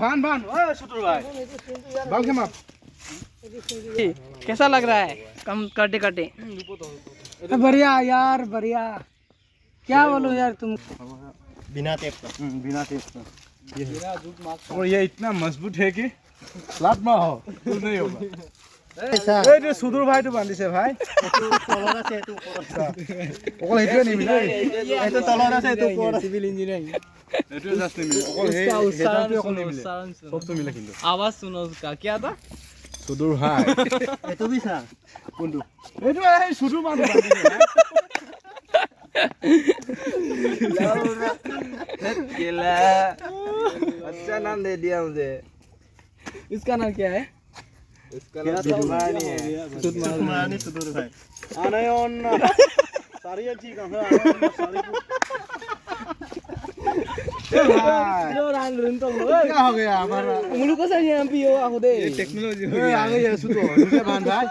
भान भान सुतुर भाई बाल के माप कैसा लग रहा है कम काटे काटे बढ़िया यार बढ़िया क्या बोलूं यार तुम बिना टेप का और ये इतना मजबूत है कि लात में हो कुछ नहीं होगा এই যে সুদূর ভাইটো বান্ধিছে ভাই তলৰ আছে এটো ওপৰত অকল হেইটোৱে নিমিলে এটো তলৰ আছে এটো ওপৰত সিভিল ইঞ্জিনিয়াৰিং এটো জাস্ট নিমিলে অকল হেইটো অকল নিমিলে সবটো মিলে কিন্তু आवाज सुनो उसका क्या था সুদূর ভাই এটো বিছা কোনটো এটো এই সুদূর মানুহ বান্ধিছে केला अच्छा नाम दे दिया मुझे इसका नाम क्या है इसका नाम सुदमानी है सुदमानी सुदूर भाई आनयन सारिया ठीक है जो रान रुन तो क्या हो गया हमारा मुलुक को सही हम पियो आखो दे टेक्नोलॉजी हो गया आगे ये सुतो दुटा भान भाई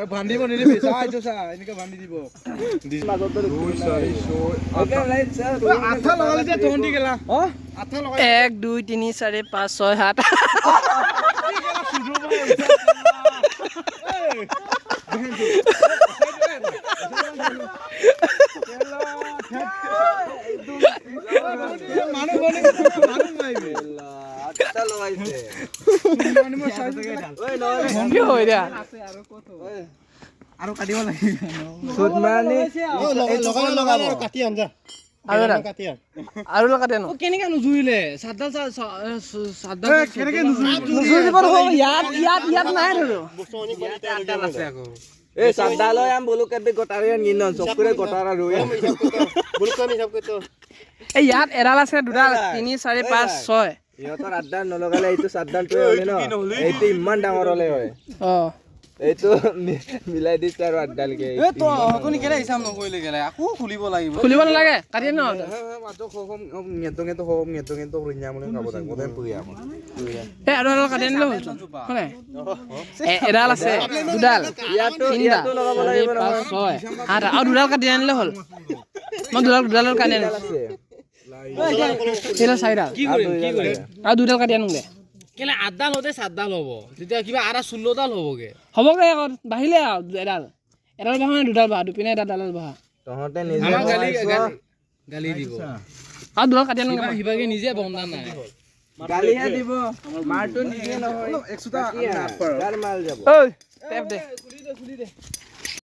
ए भांडी बने रे बेसा आइतो सा इनका भांडी দিব আঠা লগালে যে তহন্তি গেলা আঠা লগাই 1 2 3 4 5 6 7 মানুহ বনে মানুহ মাইবে अच्छा लगाइছে কি হৈ দিয়া আৰু কাটিব লাগিব सुदमानी লগাই কাটি আনজা কাটি আন আৰু লগা দেন কেনেকে নুজুৰিলে সাদা সাদা কেনেকে নুজুৰি দিব ইয়াত ইয়াত ইয়াত নাই ধৰো বসনি কৰি তার আছে আকৌ ए सद्दालो हम बोलू के गोटारियन गिनन सबकुरे गोटारा रुए বুলকনি সব কত এই ইয়াত এডাল আছে দুডাল 3 4 5 6 ইহঁতৰ আড্ডা নলগালে এইটো সাদ্দানটোৱে হলে ন এইটো ইমান ডাঙৰ হলে হয় অ এইটো মিলাই দিছে আৰু আড্ডালকে এ তো হকনি কেলে হিসাব নকৰিলে গেলে আকৌ খুলিব লাগিব খুলিব নালাগে কাটি ন মাতো খম নিয়তো ৰিഞ്ഞা মনে খাব তাক মতে পুৰিয়া এ আৰু এডাল কাটি আনিলে হ'ল হয় এডাল আছে দুডাল ইয়াতো লগাব লাগিব 5 6 8 আৰু দুডাল কাটি আনিলে হ'ল মই দুডাল কাটি আনিলো তেলা চাইডাল কি কৰে আৰু দুডাল কাটি আনোগে কেলে আড্ডাল হতে সাদডাল হ'ব তেতিয়া কিবা আৰা 16ডাল হ'বগে হ'বগে আকৌ বাহিলে এডাল বাহা দুডাল বাহা দুপিনে এডাল বাহা তহতে নিজে আমাৰ গালি দিব আৰু দুডাল কাটি আনোগে হিবাগে নিজে বন্ধা নাই গালিহে দিব মাৰটো নিজে নহয় 100টা গাৰ মাল যাব ঐ টেপ দে